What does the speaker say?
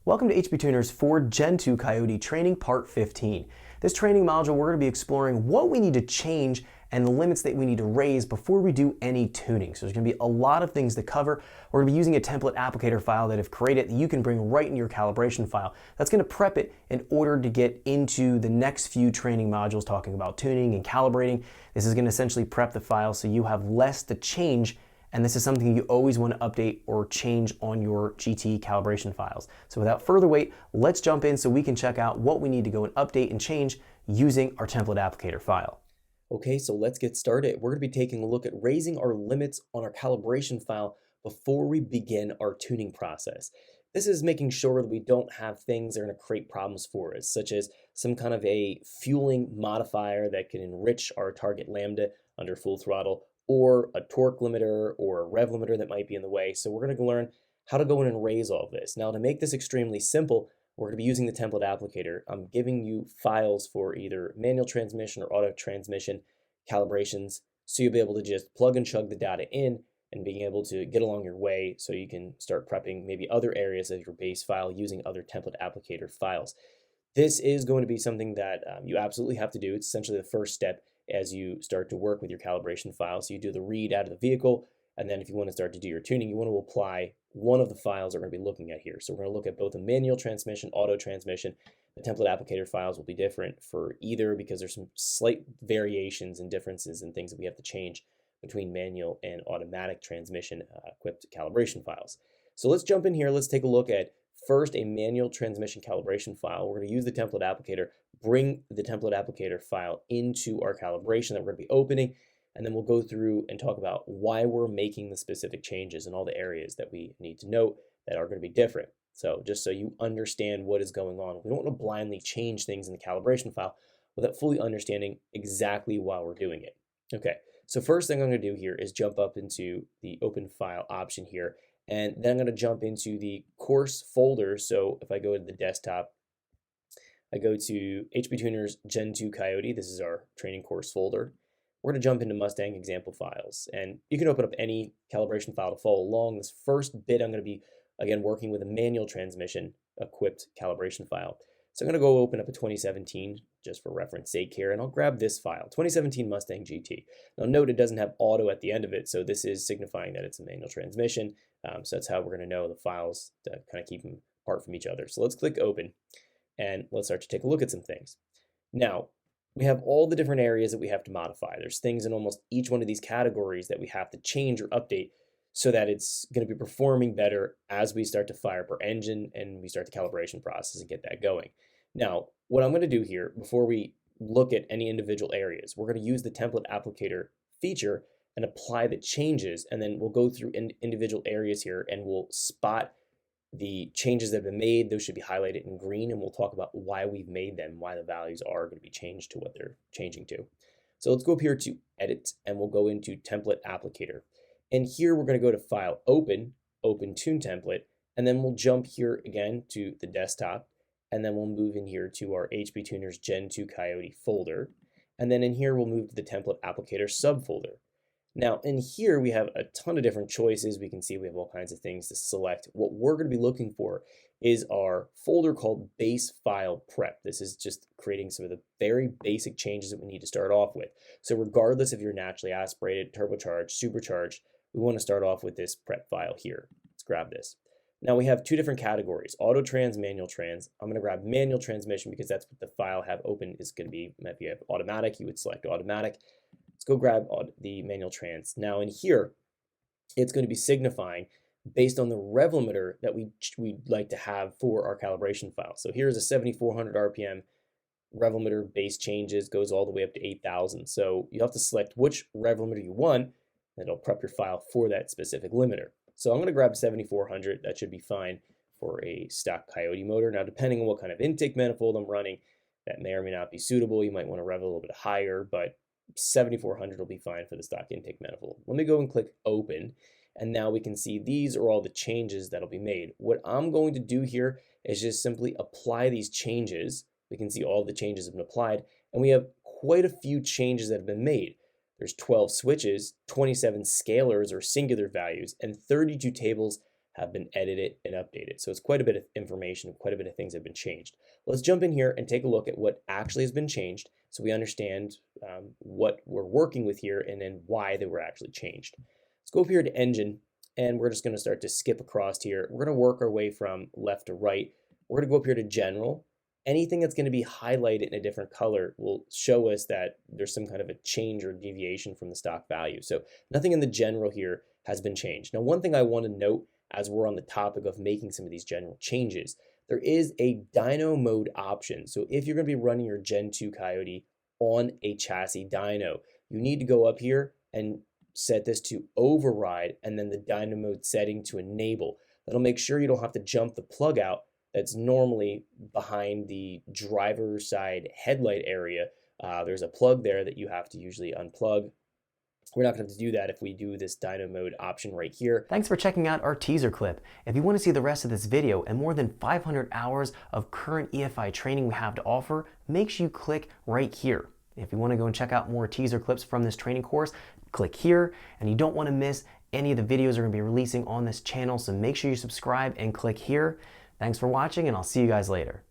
Welcome to HP Tuners for Gen 2 Coyote Training Part 15. This training module, we're going to be exploring what we need to change and the limits that we need to raise before we do any tuning. So there's going to be a lot of things to cover. We're going to be using a template applicator file that I've created that you can bring right into your calibration file. That's going to prep it in order to get into the next few training modules talking about tuning and calibrating. This is going to essentially prep the file so you have less to change. And this is something you always want to update or change on your GT calibration files. So without further wait, let's jump in so we can check out what we need to go and update and change using our template applicator file. Okay, so let's get started. We're going to be taking a look at raising our limits on our calibration file before we begin our tuning process. This is making sure that we don't have things that are going to create problems for us, such as some kind of a fueling modifier that can enrich our target lambda under full throttle, or a torque limiter or a rev limiter that might be in the way. So we're going to learn how to go in and raise all of this. Now, to make this extremely simple, we're going to be using the template applicator. I'm giving you files for either manual transmission or auto transmission calibrations, so you'll be able to just plug and chug the data in and being able to get along your way so you can start prepping maybe other areas of your base file using other template applicator files. This is going to be something that you absolutely have to do. It's essentially the first step as you start to work with your calibration file. So you do the read out of the vehicle, and then if you want to start to do your tuning, you want to apply one of the files that we're going to be looking at here. So we're going to look at both a manual transmission, auto transmission. The template applicator files will be different for either because there's some slight variations and differences and things that we have to change between manual and automatic transmission equipped calibration files. So let's jump in here. Let's take a look at first a manual transmission calibration file. We're going to use the template applicator, bring the template applicator file into our calibration that we're going to be opening, and then we'll go through and talk about why we're making the specific changes and all the areas that we need to note that are going to be different. So just so you understand what is going on, we don't want to blindly change things in the calibration file without fully understanding exactly why we're doing it. Okay, so first thing I'm going to do here is jump up into the open file option here. And then I'm going to jump into the course folder. So if I go to the desktop, I go to HP Tuners Gen 2 Coyote. This is our training course folder. We're going to jump into Mustang example files. And you can open up any calibration file to follow along. This first bit, I'm going to be, again, working with a manual transmission equipped calibration file. So I'm going to go open up a 2017 just for reference sake here, and I'll grab this file, 2017 Mustang GT. Now note it doesn't have auto at the end of it, so this is signifying that it's a manual transmission. So that's how we're going to know the files to kind of keep them apart from each other. So let's click open, and let's start to take a look at some things. Now, we have all the different areas that we have to modify. There's things in almost each one of these categories that we have to change or update so that it's going to be performing better as we start to fire up our engine and we start the calibration process and get that going. Now, what I'm going to do here before we look at any individual areas, we're going to use the template applicator feature and apply the changes, and then we'll go through individual areas here and we'll spot the changes that have been made. Those should be highlighted in green, and we'll talk about why we've made them, why the values are going to be changed to what they're changing to. So let's go up here to edit, and we'll go into template applicator. And here we're going to go to file open tune template, and then we'll jump here again to the desktop, and then we'll move in here to our HP Tuners Gen 2 Coyote folder. And then in here, we'll move to the template applicator subfolder. Now in here, we have a ton of different choices. We can see we have all kinds of things to select. What we're going to be looking for is our folder called base file prep. This is just creating some of the very basic changes that we need to start off with. So regardless if you're naturally aspirated, turbocharged, supercharged, we want to start off with this prep file here. Let's grab this. Now we have two different categories, auto trans, manual trans. I'm going to grab manual transmission because that's what the file I have open is going to be. If you have automatic, you would select automatic. Let's go grab the manual trans. Now in here, it's going to be signifying based on the rev limiter that we'd like to have for our calibration file. So here's a 7,400 RPM rev limiter base changes, goes all the way up to 8,000. So you have to select which rev limiter you want, and it'll prep your file for that specific limiter. So I'm going to grab 7,400. That should be fine for a stock Coyote motor. Now, depending on what kind of intake manifold I'm running, that may or may not be suitable. You might want to rev a little bit higher, but 7,400 will be fine for the stock intake manifold. Let me go and click open, and now we can see these are all the changes that'll be made. What I'm going to do here is just simply apply these changes. We can see all the changes have been applied, and we have quite a few changes that have been made. There's 12 switches, 27 scalars or singular values, and 32 tables have been edited and updated. So it's quite a bit of information, quite a bit of things have been changed. Let's jump in here and take a look at what actually has been changed so we understand what we're working with here and then why they were actually changed. Let's go up here to engine, and we're just going to start to skip across here. We're going to work our way from left to right. We're going to go up here to general. Anything that's going to be highlighted in a different color will show us that there's some kind of a change or deviation from the stock value. So nothing in the general here has been changed. Now, one thing I want to note as we're on the topic of making some of these general changes, there is a dyno mode option. So if you're going to be running your Gen 2 Coyote on a chassis dyno, you need to go up here and set this to override and then the dyno mode setting to enable. That'll make sure you don't have to jump the plug out that's normally behind the driver's side headlight area. There's a plug there that you have to usually unplug. We're not going to have to do that if we do this dyno mode option right here. Thanks for checking out our teaser clip. If you want to see the rest of this video and more than 500 hours of current EFI training we have to offer, make sure you click right here. If you want to go and check out more teaser clips from this training course, click here, and you don't want to miss any of the videos we're going to be releasing on this channel, so make sure you subscribe and click here. Thanks for watching, and I'll see you guys later.